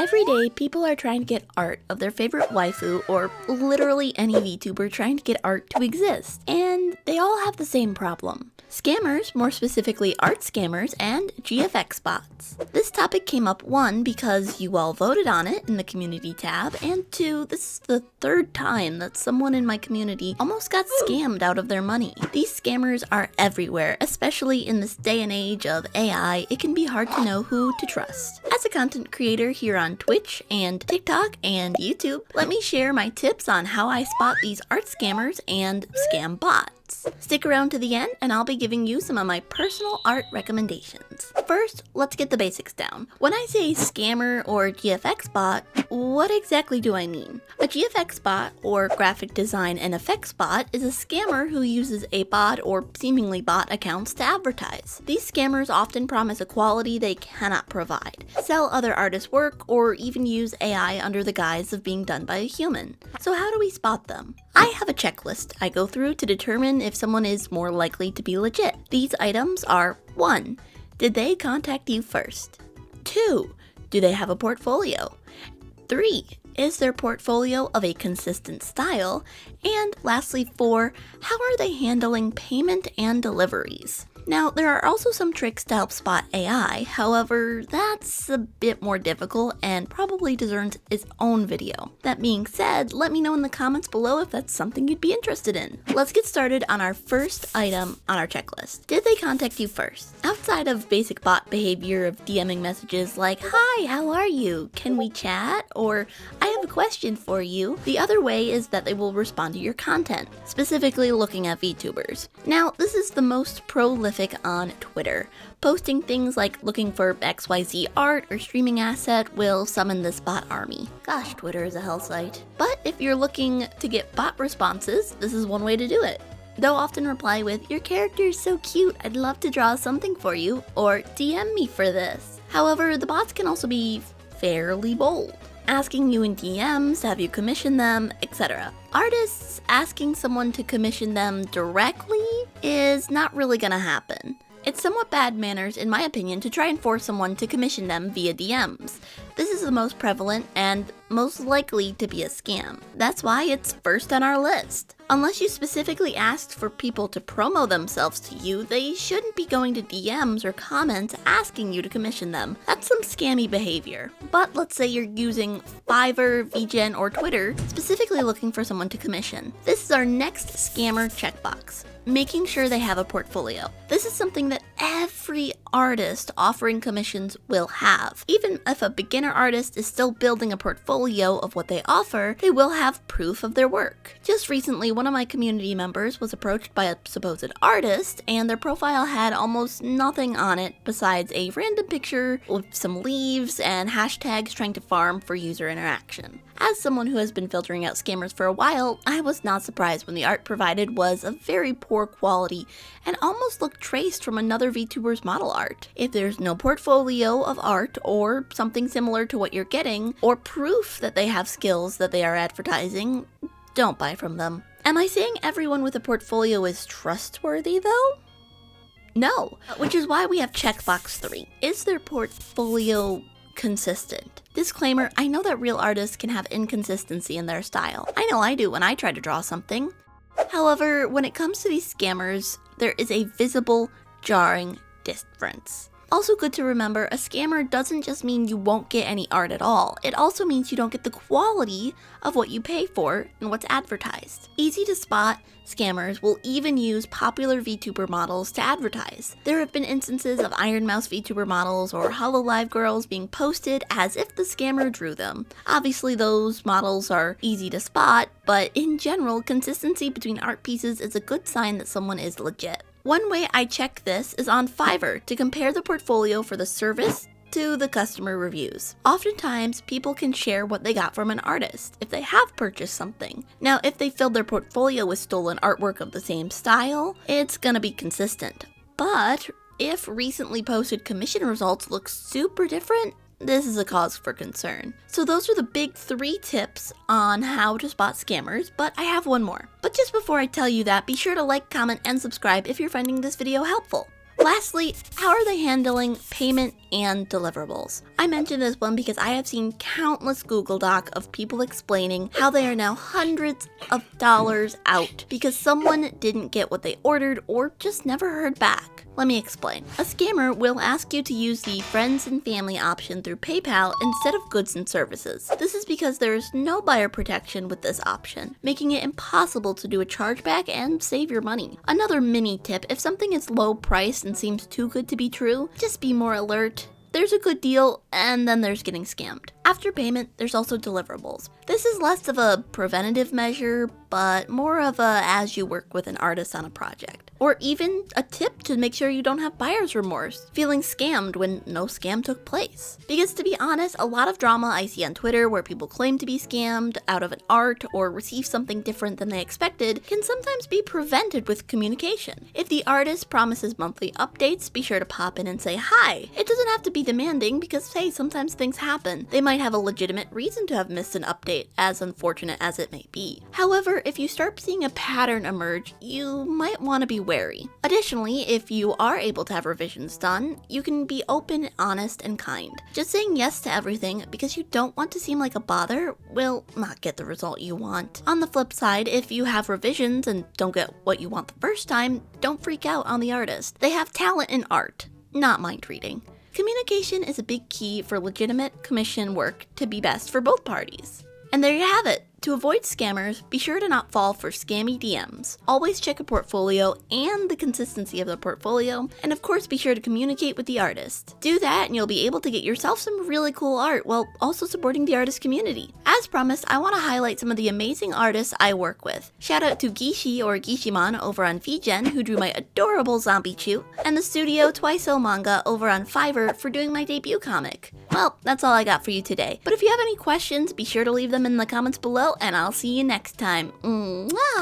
Every day, people are trying to get art of their favorite waifu or literally any VTuber trying to get art to exist, and they all have the same problem. Scammers, more specifically art scammers, and GFX bots. This topic came up, one, because you all voted on it in the community tab, and two, this is the third time that someone in my community almost got scammed out of their money. These scammers are everywhere, especially in this day and age of AI. It can be hard to know who to trust. As a content creator here on Twitch and TikTok and YouTube, let me share my tips on how I spot these art scammers and scam bots. Stick around to the end and I'll be giving you some of my personal art recommendations. First, let's get the basics down. When I say scammer or GFX bot, what exactly do I mean? A GFX bot, or graphic design and effects bot, is a scammer who uses a bot or seemingly bot accounts to advertise. These scammers often promise a quality they cannot provide, sell other artists' work, or even use AI under the guise of being done by a human. So how do we spot them? I have a checklist I go through to determine if someone is more likely to be legit. These items are: 1. Did they contact you first? 2. Do they have a portfolio? 3. Is their portfolio of a consistent style? And lastly, 4. How are they handling payment and deliveries? Now, there are also some tricks to help spot AI, however, that's a bit more difficult and probably deserves its own video. That being said, let me know in the comments below if that's something you'd be interested in. Let's get started on our first item on our checklist. Did they contact you first? Outside of basic bot behavior of DMing messages like, "Hi, how are you? Can we chat?" or "I have a question for you," the other way is that they will respond to your content, specifically looking at VTubers. Now, this is the most prolific on Twitter. Posting things like looking for XYZ art or streaming asset will summon this bot army. Gosh, Twitter is a hell site. But if you're looking to get bot responses, this is one way to do it. They'll often reply with, "Your character is so cute, I'd love to draw something for you," or "DM me for this." However, the bots can also be fairly bold, asking you in DMs to have you commission them, etc. Artists asking someone to commission them directly is not really gonna happen. It's somewhat bad manners, in my opinion, to try and force someone to commission them via DMs. This is the most prevalent and most likely to be a scam. That's why it's first on our list. Unless you specifically asked for people to promo themselves to you, they shouldn't be going to DMs or comments asking you to commission them. That's some scammy behavior. But let's say you're using Fiverr, VGen, or Twitter, specifically looking for someone to commission. This is our next scammer checkbox: making sure they have a portfolio. This is something that every artist offering commissions will have. Even if a beginner artist is still building a portfolio of what they offer, they will have proof of their work. Just recently, one of my community members was approached by a supposed artist, and their profile had almost nothing on it besides a random picture with some leaves and hashtags trying to farm for user interaction. As someone who has been filtering out scammers for a while, I was not surprised when the art provided was of very poor quality and almost looked traced from another VTuber's model art. If there's no portfolio of art or something similar to what you're getting, or proof that they have skills that they are advertising, don't buy from them. Am I saying everyone with a portfolio is trustworthy though? No, which is why we have checkbox 3. Is their portfolio consistent? Disclaimer, I know that real artists can have inconsistency in their style. I know I do when I try to draw something. However, when it comes to these scammers, there is a visible, jarring difference. Also good to remember, a scammer doesn't just mean you won't get any art at all. It also means you don't get the quality of what you pay for and what's advertised. Easy to spot, scammers will even use popular VTuber models to advertise. There have been instances of Iron Mouse VTuber models or HoloLive girls being posted as if the scammer drew them. Obviously those models are easy to spot, but in general, consistency between art pieces is a good sign that someone is legit. One way I check this is on Fiverr to compare the portfolio for the service to the customer reviews. Oftentimes, people can share what they got from an artist if they have purchased something. Now, if they filled their portfolio with stolen artwork of the same style, it's gonna be consistent. But if recently posted commission results look super different, this is a cause for concern. So those are the big 3 tips on how to spot scammers, but I have one more. But just before I tell you that, be sure to like, comment, and subscribe if you're finding this video helpful. Lastly, how are they handling payment and deliverables? I mention this one because I have seen countless Google Doc of people explaining how they are now hundreds of dollars out because someone didn't get what they ordered or just never heard back. Let me explain. A scammer will ask you to use the friends and family option through PayPal instead of goods and services. This is because there is no buyer protection with this option, making it impossible to do a chargeback and save your money. Another mini tip, if something is low priced and seems too good to be true, just be more alert. There's a good deal, and then there's getting scammed. After payment, there's also deliverables. This is less of a preventative measure, but more of a as you work with an artist on a project. Or even a tip to make sure you don't have buyer's remorse, feeling scammed when no scam took place. Because to be honest, a lot of drama I see on Twitter where people claim to be scammed out of an art or receive something different than they expected can sometimes be prevented with communication. If the artist promises monthly updates, be sure to pop in and say hi. It doesn't have to be demanding because, hey, sometimes things happen. They might have a legitimate reason to have missed an update, as unfortunate as it may be. However, if you start seeing a pattern emerge, you might want to be wary. Additionally, if you are able to have revisions done, you can be open, honest, and kind. Just saying yes to everything because you don't want to seem like a bother will not get the result you want. On the flip side, if you have revisions and don't get what you want the first time, don't freak out on the artist. They have talent in art, not mind reading. Communication is a big key for legitimate commission work to be best for both parties. And there you have it. To avoid scammers, be sure to not fall for scammy DMs. Always check a portfolio and the consistency of the portfolio, and of course be sure to communicate with the artist. Do that and you'll be able to get yourself some really cool art while also supporting the artist community. As promised, I want to highlight some of the amazing artists I work with. Shout out to Gishi or Gishimon over on VGen who drew my adorable zombie chew, and the studio Twice O Manga over on Fiverr for doing my debut comic. Well, that's all I got for you today, but if you have any questions, be sure to leave them in the comments below and I'll see you next time. Mwah!